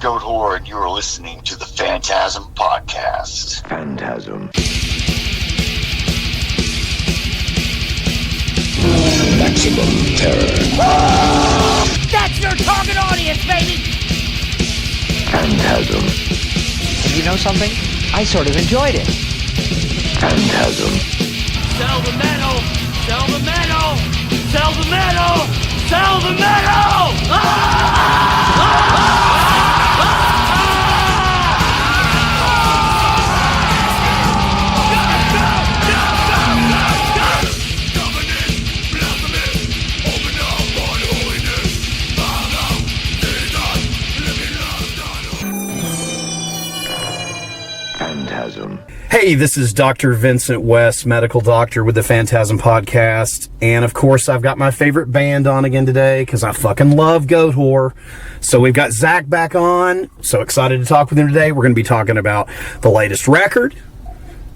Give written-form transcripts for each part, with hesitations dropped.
Goatwhore, and you are listening to the FANTASM Podcast. Phantasm. Maximum terror. Oh, that's your target audience, baby! Phantasm. You know something? I sort of enjoyed it. Phantasm. Sell the metal! Sell the metal! Sell the metal! Sell the metal! Phantasm. Hey, this is Dr. Vincent West, medical doctor with the FANTASM Podcast. And of course, I've got my favorite band on again today because I fucking love Goatwhore. So we've got Zack back on. So excited to talk with him today. We're going to be talking about the latest record.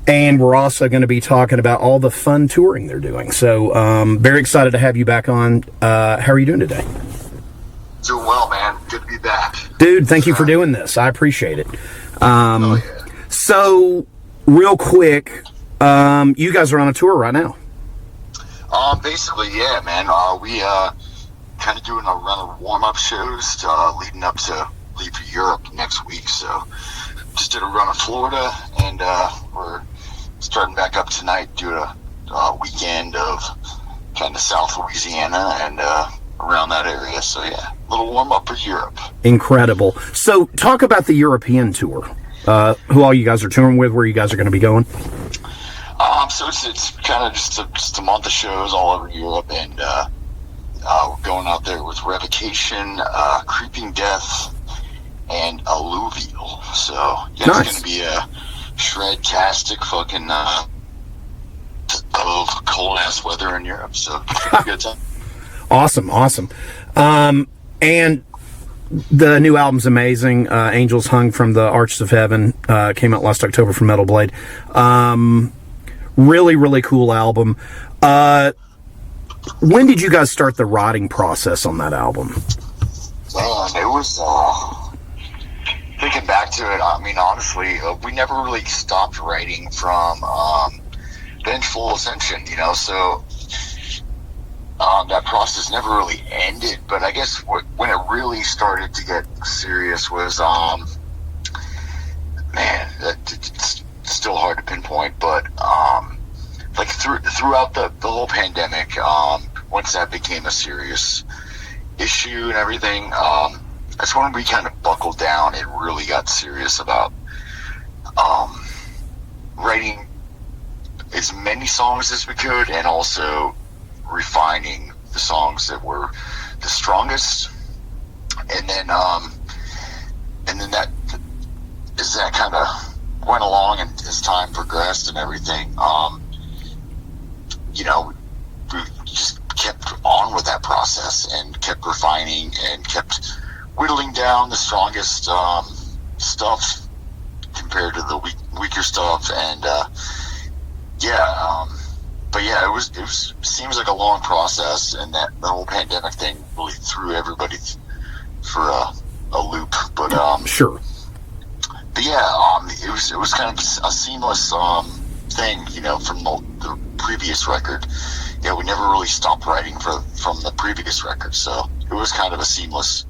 And we're also going to be talking about all the fun touring they're doing. So very excited to have you back on. How are you doing today? Doing well, man. Good to be back. Dude, thank you for doing this. I appreciate it. Oh, yeah. So, real quick, you guys are on a tour right now. Basically, yeah, man. We kind of doing a run of warm-up shows leading up to leave for Europe next week. So, just did a run of Florida, and we're starting back up tonight, doing a weekend of kind of South Louisiana and around that area. So, yeah, a little warm-up for Europe. Incredible. So, talk about the European tour. Who all you guys are touring with, where you guys are going to be going? So it's kind of just a month of shows all over Europe, and we're going out there with Revocation, Creeping Death, and Alluvial. So yeah, nice. It's going to be a shred-tastic fucking of cold-ass weather in Europe. So it's a good time. Awesome. And the new album's amazing. Angels Hung from the Arches of Heaven came out last October from Metal Blade. Really, really cool album. When did you guys start the writing process on that album? Man, it was thinking back to it. I mean, honestly, we never really stopped writing from Vengeful Ascension, you know. So that process never really ended. But I guess when it really started to get serious was, man, it's still hard to pinpoint. But like throughout the whole pandemic, once that became a serious issue and everything, that's when we kind of buckled down and really got serious about writing as many songs as we could, and also refining the songs that were the strongest. And then that as that kind of went along and as time progressed and everything, you know, we just kept on with that process and kept refining and kept whittling down the strongest stuff compared to the weaker stuff. And but yeah, it was seems like a long process, and that the whole pandemic thing really threw everybody for a loop. But Sure. But yeah, it was kind of a seamless thing, you know, from the previous record. Yeah, we never really stopped writing from the previous record, so it was kind of a seamless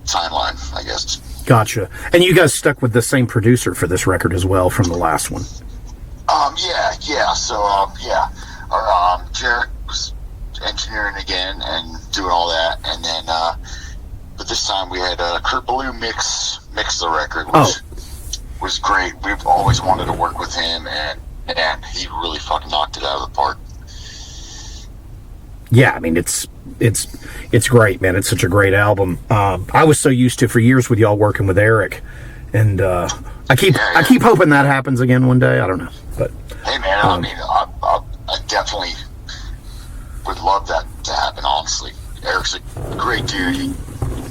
timeline, I guess. Gotcha. And you guys stuck with the same producer for this record as well from the last one? Yeah. So, our Jarek was engineering again and doing all that, and then, but this time we had Kurt Ballou mix the record, which was great. We've always wanted to work with him, and he really fucking knocked it out of the park. Yeah, I mean, it's great, man. It's such a great album. I was so used to, for years, with y'all working with Eric, and I keep hoping that happens again one day. I don't know, but hey, man, I mean, I definitely would love that to happen. Honestly, Eric's a great dude. He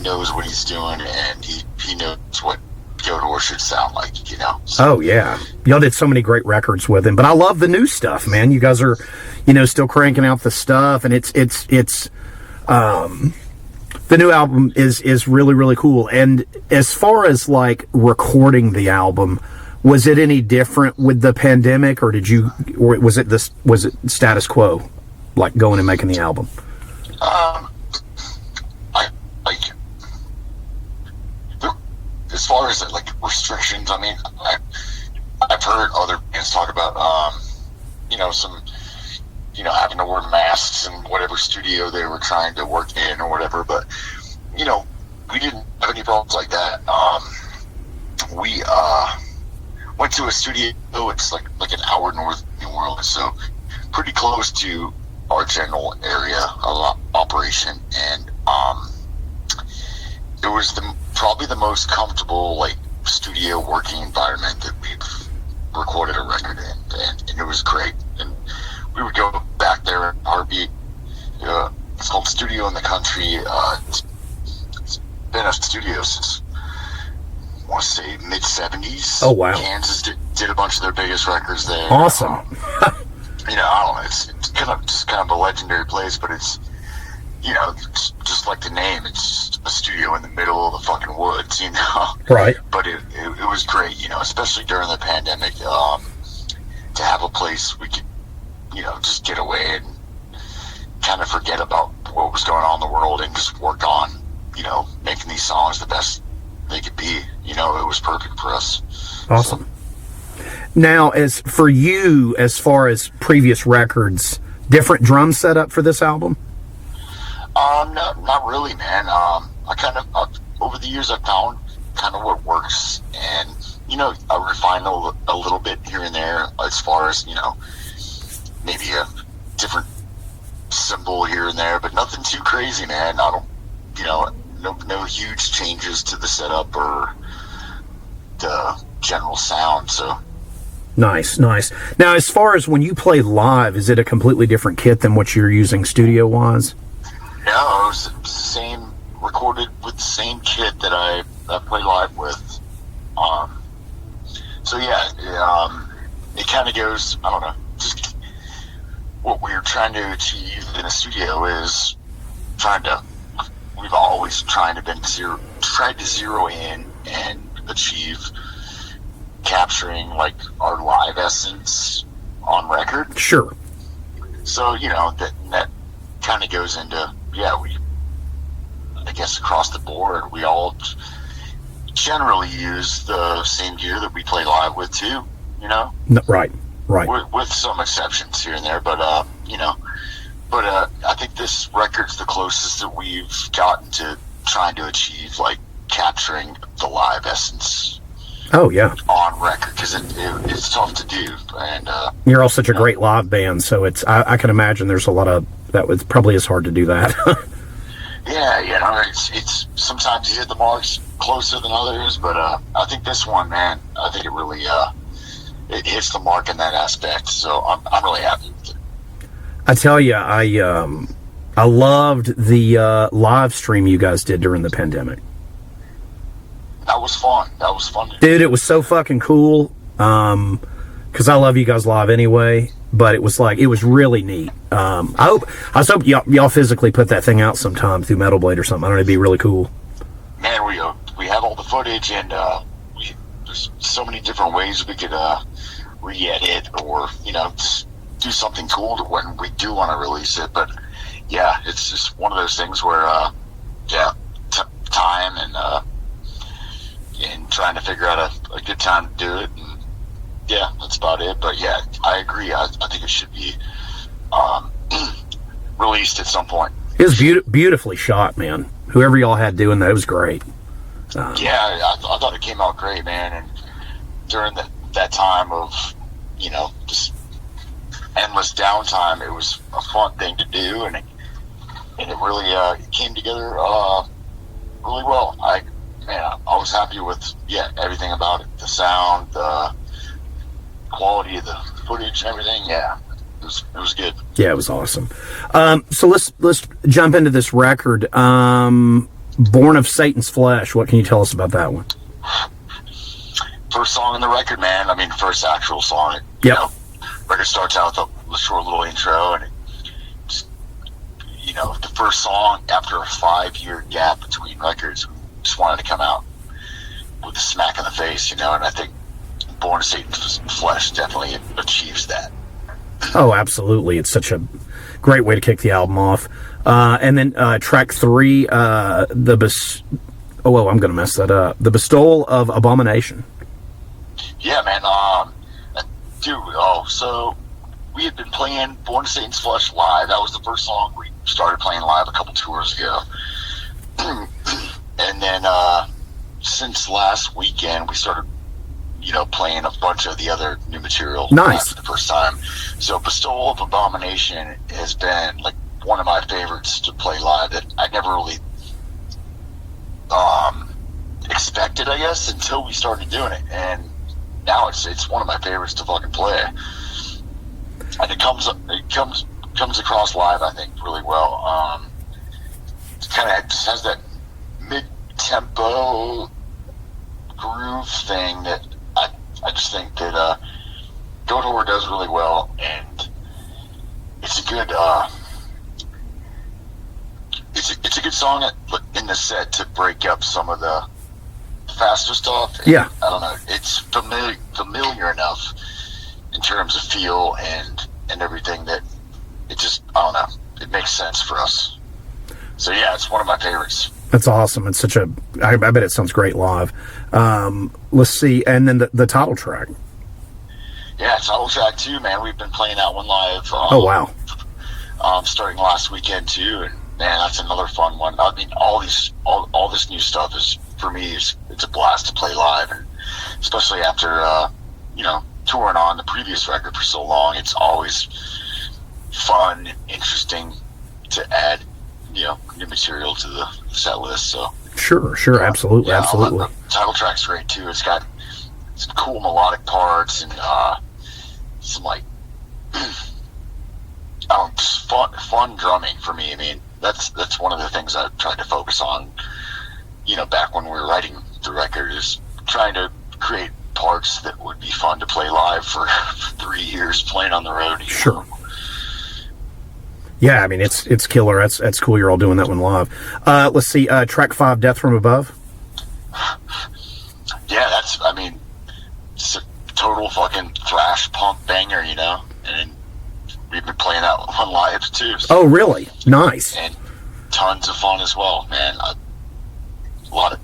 knows what he's doing, and he knows what Goatwhore should sound like, you know. So. Oh yeah, y'all did so many great records with him. But I love the new stuff, man. You guys are, The new album is really, really cool. And as far as like recording the album, was it any different with the pandemic, or was it status quo, like going and making the album? As far as like restrictions, I mean, I've heard other bands talk about, some, having to wear masks in whatever studio they were trying to work in or whatever. But, we didn't have any problems like that. We went to a studio. It's like an hour north of New Orleans, so pretty close to our general area of operation, and it was probably the most comfortable like studio working environment that we've recorded a record in, and it was great. And we would go back there in heartbeat. It's called Studio in the Country. It's been a studio since, I want to say, mid-70s. Oh, wow. Kansas did a bunch of their biggest records there. Awesome. I don't know, it's kind of a legendary place, but it's, just like the name, it's a studio in the middle of the fucking woods, Right. But it was great, especially during the pandemic, to have a place we could, just get away and kind of forget about what was going on in the world and just work on, making these songs the best they could be. It was perfect for us. Awesome. Now, as for you, as far as previous records, different drum setup for this album? No, not really, man. Over the years, I've found kind of what works, and I refine a little bit here and there as far as maybe a different symbol here and there, but nothing too crazy, man. I don't, no huge changes to the setup or the general sound. So nice. Now, as far as when you play live, is it a completely different kit than what you're using studio-wise? No, it was the same, recorded with the same kit that I play live with. So yeah, it kind of goes, I don't know, just what we're trying to achieve in a studio is we've always tried to zero in and achieve capturing like our live essence on record. Sure. So, that kind of goes into, I guess across the board, we all generally use the same gear that we play live with too, No, right. With some exceptions here and there, but I think this record's the closest that we've gotten to trying to achieve like capturing the live essence. Oh yeah, on record, because it's tough to do, and you're all such a great live band, so it's I can imagine there's a lot of that. Was probably is hard to do that. Yeah, it's sometimes you hit the marks closer than others, but I think this one, man, I think it really it hits the mark in that aspect. So I'm really happy with it. I tell you, I loved the live stream you guys did during the pandemic. That was fun. Dude, it was so fucking cool. Because I love you guys live anyway. But it was really neat. I was hoping y'all physically put that thing out sometime through Metal Blade or something. I don't know, it'd be really cool. Man, we have all the footage, and there's so many different ways we could re-edit or just do something cool when we do want to release it. But yeah, it's just one of those things where time and trying to figure out a good time to do it. And yeah, that's about it. But yeah, I agree. I think it should be released at some point. It was beautifully shot, man. Whoever y'all had doing that, it was great. I thought it came out great, man. And during that time of, just endless downtime, it was a fun thing to do, and it really came together really well. I was happy with everything about it, the sound, the quality of the footage, and everything. Yeah, it was good. Yeah, it was awesome. So let's jump into this record. Born of Satan's Flesh. What can you tell us about that one? First song on the record, man. I mean, first actual song. Yep. Record starts out with a short little intro, and the first song after a 5-year gap between records, we just wanted to come out with a smack in the face, and I think Born to Satan's Flesh definitely achieves that. Oh, absolutely. It's such a great way to kick the album off. And then track 3, I'm going to mess that up. The Bestowal of Abomination. Yeah, man. So we had been playing Born to Satan's Flesh live. That was the first song we started playing live a couple tours ago. And then since last weekend, we started, playing a bunch of the other new material. Nice. For the first time. So Bestowal of Abomination has been like one of my favorites to play live that I never really expected, I guess, until we started doing it. And now it's one of my favorites to fucking play. And it comes across live, I think, really well. It kind of just has that mid-tempo groove thing that I just think that Goatwhore does really well, and it's a good it's a good song in the set to break up some of the faster stuff. Yeah, I don't know. It's familiar enough in terms of feel and everything that it just, I don't know, it makes sense for us. So yeah, it's one of my favorites. That's awesome. It's such I bet it sounds great live. Let's see. And then the title track. Yeah, title track too, man. We've been playing that one live. Oh, wow. Starting last weekend too. And man, that's another fun one. I mean, all this new stuff is, for me, it's a blast to play live. And especially after, touring on the previous record for so long, it's always fun, interesting to add, new material to the set list. So sure, absolutely, absolutely. The title track's great too. It's got some cool melodic parts and some like just fun drumming for me. I mean, that's one of the things I tried to focus on. Back when we were writing the record, is trying to create parts that would be fun to play live for 3 years playing on the road. Sure. Yeah, I mean, it's killer. That's cool. You're all doing that one live. Let's see. Track 5, Death from Above. Yeah, it's a total fucking thrash punk banger, and we've been playing that one live too. So. Oh, really? Nice. And tons of fun as well, man. A lot of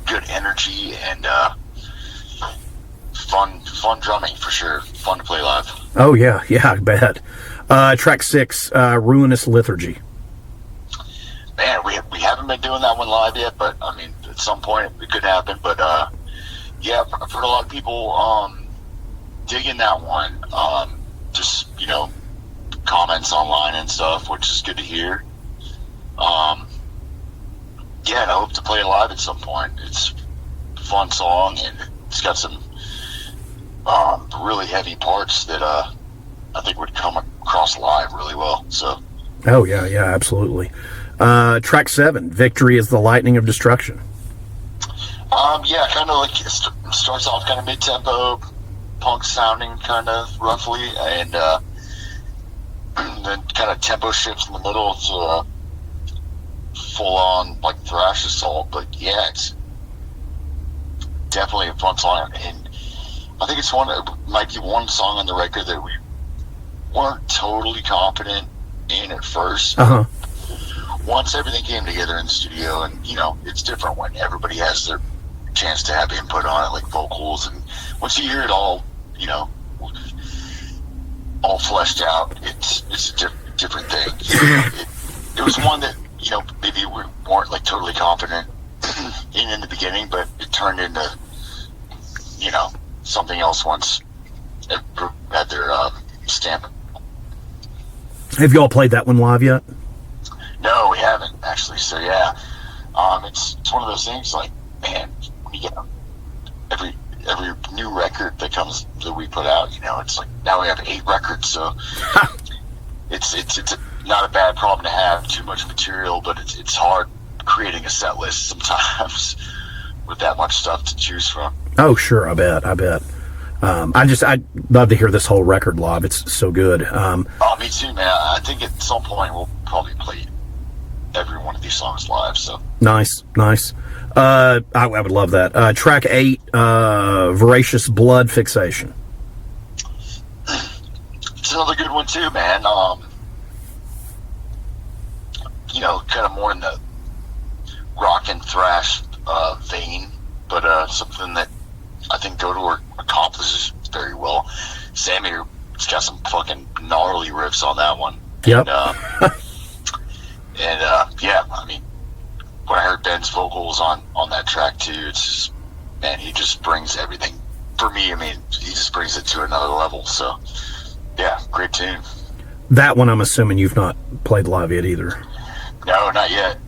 good energy and fun drumming for sure. Fun to play live. Oh yeah, I bet. Track 6, Ruinous Liturgy. Man, we haven't been doing that one live yet, but I mean, at some point it could happen. But yeah, I've heard a lot of people digging that one. Just comments online and stuff, which is good to hear. Yeah, and I hope to play it live at some point. It's a fun song, and it's got some really heavy parts that I think would come across live really well. So. Oh yeah, absolutely. Track 7, Victory is the Lightning of Destruction. Yeah, kind of like it starts off kind of mid-tempo, punk sounding kind of roughly, and then kind of tempo shifts in the middle to full-on like thrash assault. But yeah, it's definitely a fun song, and I think it might be one song on the record that we weren't totally confident in at first. Uh-huh. Once everything came together in the studio, and it's different when everybody has their chance to have input on it, like vocals, and once you hear it all, all fleshed out, it's a different thing. It was one that maybe we weren't like totally confident in the beginning, but it turned into something else once it had their stamp. Have you all played that one live yet? No, we haven't actually. So yeah, it's one of those things. Like, man, when you get every new record that we put out, it's like now we have 8 records. So it's not a bad problem to have too much material, but it's hard creating a set list sometimes with that much stuff to choose from. Oh, sure, I bet. I'd love to hear this whole record live. It's so good. Me too, man. I think at some point we'll probably play every one of these songs live. So nice. I would love that. Track 8, Voracious Blood Fixation. It's another good one too, man. Kind of more in the rock and thrash vein, but something that I think Goatwhore accomplishes very well. Sammy's got some fucking gnarly riffs on that one. Yep. Yeah, I mean, when I heard Ben's vocals on that track too, it's just, man, he just brings everything. For me, I mean, he just brings it to another level. So, yeah, great tune. That one, I'm assuming you've not played live yet either. No, not yet.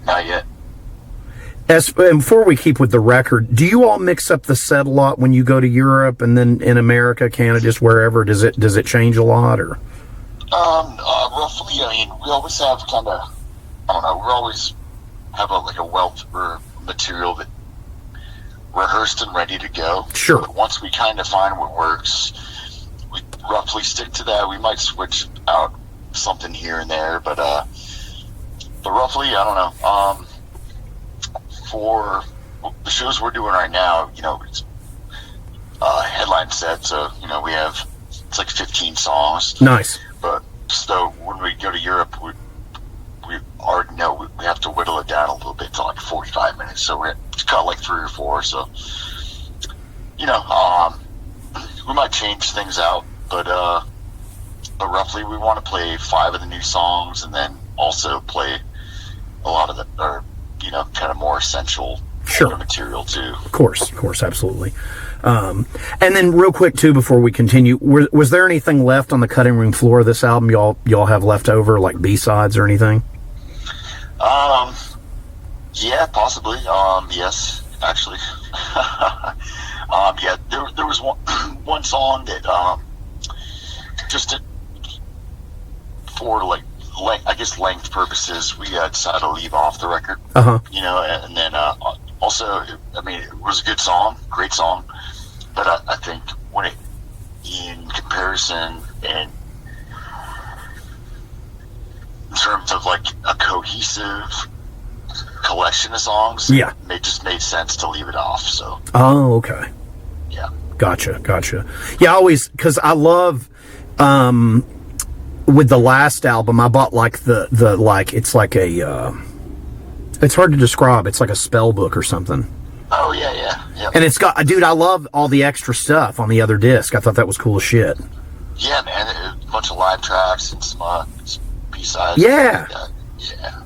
And before we keep with the record, do you all mix up the set a lot when you go to Europe and then in America, Canada, just wherever? Does it change a lot, or? Roughly, I mean, we always have kind of, I don't know, we always have a wealth of material that rehearsed and ready to go. Sure. But once we kind of find what works, we roughly stick to that. We might switch out something here and there, but roughly, I don't know. For the shows we're doing right now, it's headline set, so we have, it's like 15 songs. Nice. But so when we go to Europe, we already know we have to whittle it down a little bit to like 45 minutes. So we're cut like 3 or 4. So we might change things out, but roughly we want to play 5 of the new songs, and then also play a lot of the, or kind of more essential material too. Of course, absolutely. And then real quick too, before we continue, was there anything left on the cutting room floor of this album y'all have left over, like B-sides or anything? Yeah, possibly. Yes, actually. Yeah, there was one song that just for I guess length purposes, we decided to leave off the record. And then also, I mean, it was a good song, great song, but I think when in comparison and in terms of like a cohesive collection of songs, yeah, it just made sense to leave it off. So. Oh, okay. Yeah. Gotcha. Yeah, because I love. With the last album, I bought like the it's like a it's hard to describe. It's like a spell book or something. Oh yeah. And it's got, dude, I love all the extra stuff on the other disc. I thought that was cool as shit. Yeah, man, a bunch of live tracks and some B-sides. Yeah. Yeah.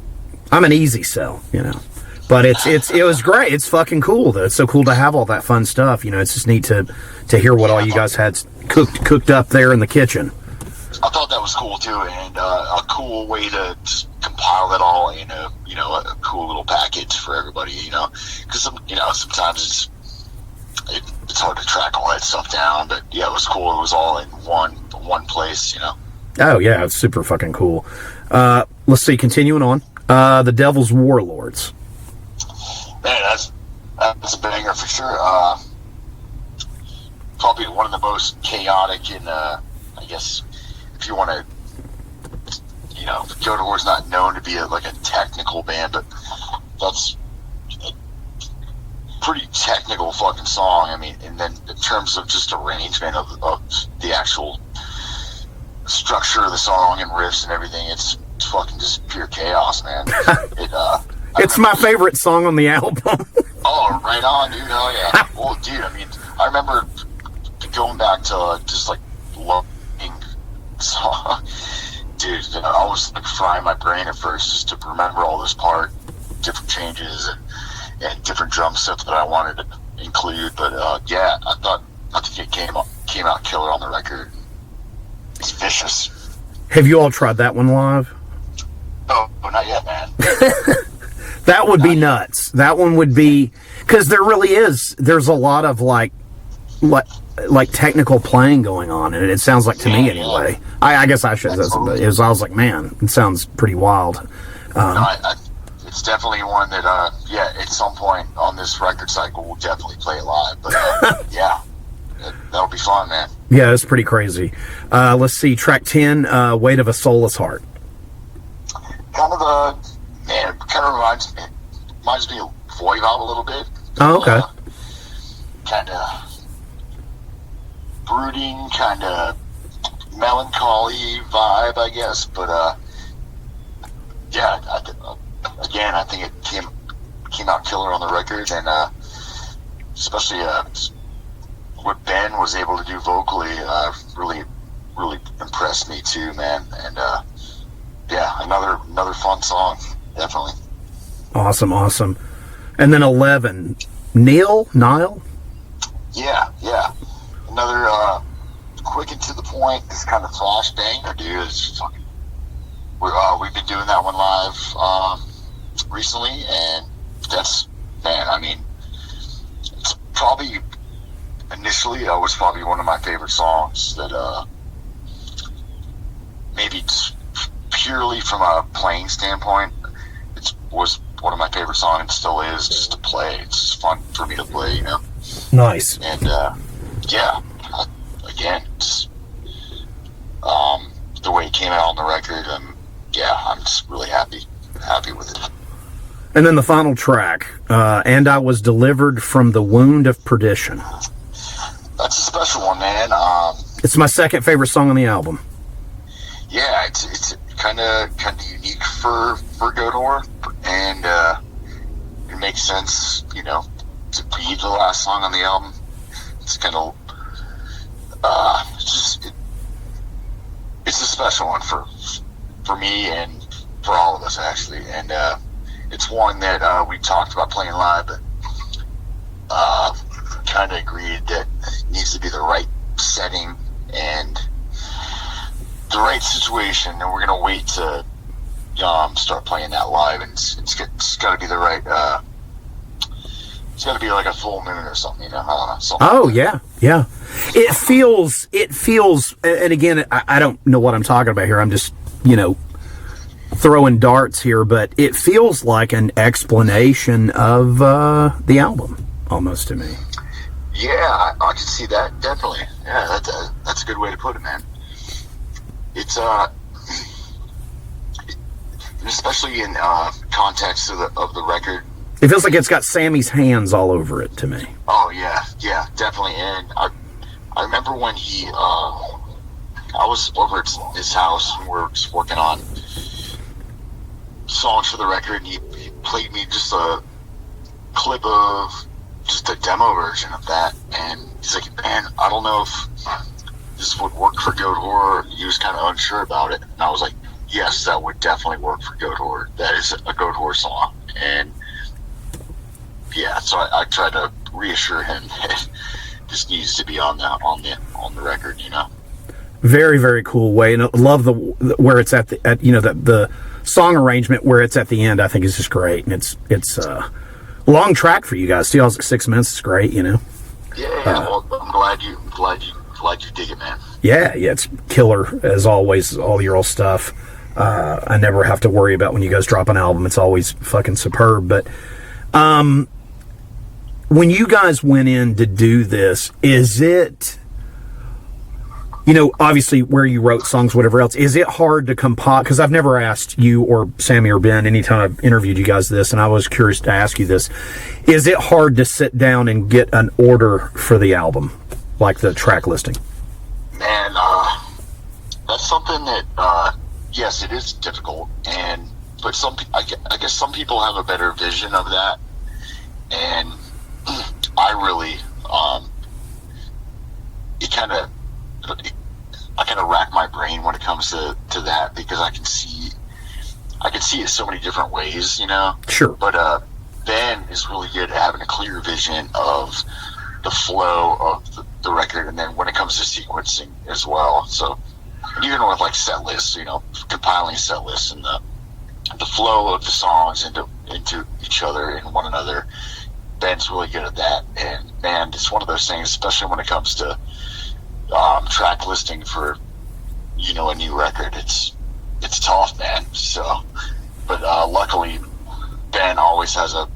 I'm an easy sell, but it was great. It's fucking cool though. It's so cool to have all that fun stuff. It's just neat to hear what all you guys had cooked up there in the kitchen. I thought that was cool too, and a cool way to just compile it all in a cool little package for everybody. Because sometimes it's hard to track all that stuff down. But yeah, it was cool. It was all in one place. Oh yeah, it's super fucking cool. Let's see. Continuing on, the Devil's Warlords. Man, that's a banger for sure. Probably one of the most chaotic and I guess. If you want to, Goatwhore's not known to be a technical band, but that's a pretty technical fucking song. I mean, and then in terms of just arrangement of the actual structure of the song and riffs and everything, it's fucking just pure chaos, man. It's my favorite song on the album. Oh, right on, dude. Oh yeah. Well, dude, I mean, I remember going back to just loving. So, dude, I was frying my brain at first just to remember all this part, different changes and different drum stuff that I wanted to include. But yeah, I think it came out killer on the record. It's vicious. Have you all tried that one live? Oh, not yet, man. That would be nuts. That one would be, because there's a lot of like technical playing going on, and it sounds like to me anyway. Yeah. I guess I should. I was like, man, it sounds pretty wild. It's definitely one that, at some point on this record cycle, we'll definitely play it live. But yeah, That'll be fun, man. Yeah, it's pretty crazy. Let's see, track 10, Weight of a Soulless Heart. Kind of reminds me of Voivod a little bit. Oh, okay. Kind of brooding, kind of melancholy vibe, I guess. But yeah, I think it came out killer on the record, and especially what Ben was able to do vocally really impressed me too, man. And yeah, another fun song, definitely. Awesome. And then 11, Nile. Yeah. Another quick and to the point, this kind of flash banger, dude. It's fucking. We've been doing that one live recently, and that's, man, I mean, it's probably initially was probably one of my favorite songs that maybe just purely from a playing standpoint, it was one of my favorite songs, and still is, just to play. It's just fun for me to play, you know. Nice. And yeah, again, just, the way it came out on the record, I'm just really happy with it. And then the final track, And I Was Delivered from the Wound of Perdition. That's a special one, man. It's my second favorite song on the album. Yeah, it's kind of unique for Goatwhore, and it makes sense, you know, to be the last song on the album. It's kind of it's a special one for me and for all of us, actually. And it's one that we talked about playing live, but kind of agreed that it needs to be the right setting and the right situation, and we're gonna wait to start playing that live, and it's got to be the right. It's got to be like a full moon or something, you know. I don't know. Something like yeah. It feels, and again, I don't know what I'm talking about here. I'm just, you know, throwing darts here, but it feels like an explanation of the album, almost to me. Yeah, I can see that, definitely. Yeah, that's a good way to put it, man. It's especially in context of the record. It feels like it's got Sammy's hands all over it to me. Oh yeah, definitely. And I remember when I was over at his house and we were just working on songs for the record, and he played me just a clip of just a demo version of that, and he's like, man, I don't know if this would work for Goatwhore. He was kind of unsure about it, and I was like, yes, that would definitely work for Goatwhore. That is a Goatwhore song. And yeah, so I tried to reassure him that this needs to be on the record, you know. Very, very cool way, and I love the where it's at the song arrangement where it's at the end. I think is just great, and it's a long track for you guys. Still, 6 minutes. It's great, you know. Yeah. Well, I'm glad you dig it, man. Yeah, it's killer as always. All your old stuff. I never have to worry about when you guys drop an album. It's always fucking superb. But when you guys went in to do this, is it, you know, obviously where you wrote songs, whatever else, is it hard to compile? Because I've never asked you or Sammy or Ben anytime I've interviewed you guys this, and I was curious to ask you this. Is it hard to sit down and get an order for the album, like the track listing? Man, that's something that, yes, it is difficult, but I guess some people have a better vision of that, and I really, I kind of rack my brain when it comes to that, because I can see it so many different ways, you know. Sure. But Ben is really good at having a clear vision of the flow of the record, and then when it comes to sequencing as well. So even with like set lists, you know, compiling set lists and the flow of the songs into each other and one another, Ben's really good at that. And man, it's one of those things, especially when it comes to track listing for, you know, a new record. It's tough, man. So, but luckily, Ben always has a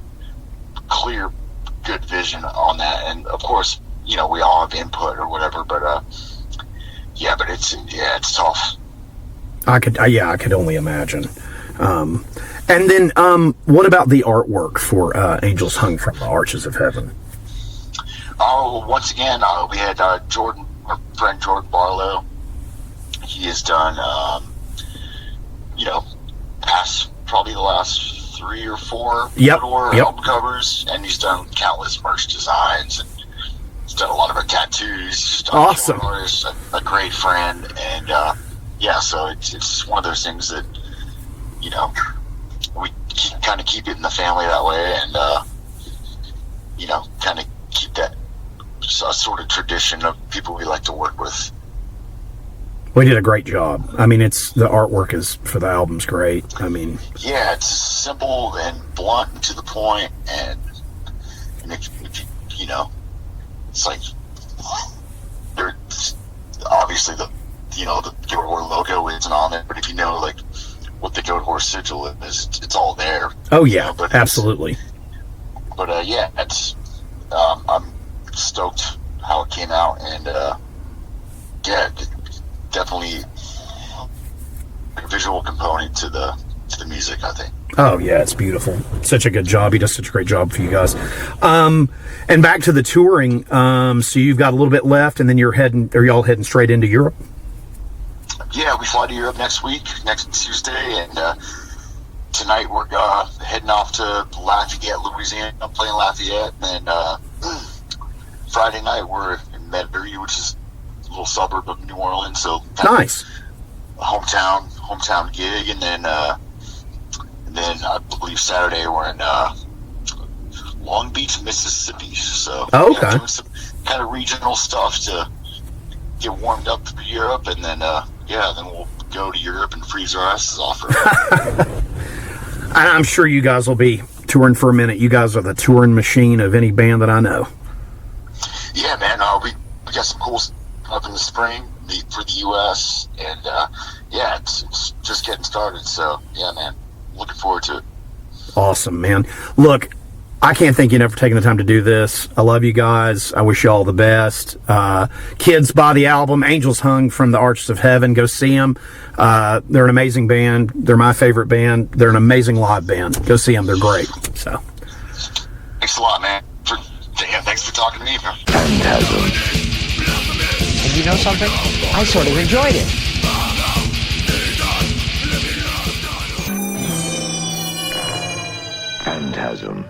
clear, good vision on that. And of course, we all have input or whatever, but but it's tough. I could only imagine. And then, what about the artwork for Angels Hung from the Arches of Heaven? Oh, once again, we had Jordan, our friend Jordan Barlow. He has done, past probably the last 3 or 4 album covers, and he's done countless merch designs, and he's done a lot of our tattoos. Awesome. Artist, a great friend, and so it's one of those things that we kind of keep it in the family that way, and kind of keep that sort of tradition of people we like to work with. We did a great job. I mean, the artwork is for the album's great. I mean, yeah, it's simple and blunt and to the point, and if it's like obviously the Goatwhore logo isn't on it, but if you know like what the Goatwhore sigil is, it's all there. Oh yeah, absolutely. It's I'm stoked how it came out, and definitely a visual component to the music, I think. Oh yeah, it's beautiful. Such a good job. He does such a great job for you guys. And back to the touring. So you've got a little bit left, and then are y'all heading straight into Europe? Yeah, we fly to Europe next Tuesday, and tonight we're heading off to Lafayette, Louisiana, playing Lafayette, and then Friday night we're in Metairie, which is a little suburb of New Orleans, so nice. A hometown gig, and then I believe Saturday we're in Long Beach, Mississippi. So okay, doing some kind of regional stuff to get warmed up for Europe, and then then we'll go to Europe and freeze our asses off. I'm sure you guys will be touring for a minute. You guys are the touring machine of any band that I know. Yeah, man. We got some cool stuff up in the spring for the U.S. and it's just getting started. So yeah, man, looking forward to it. Awesome, man. Look, I can't thank you enough for taking the time to do this. I love you guys. I wish you all the best. Kids, buy the album, Angels Hung from the Arches of Heaven. Go see them. They're an amazing band. They're my favorite band. They're an amazing live band. Go see them. They're great. So, thanks a lot, man. Thanks for talking to me, man. Phantasm. And you know something? I sort of enjoyed it. Phantasm.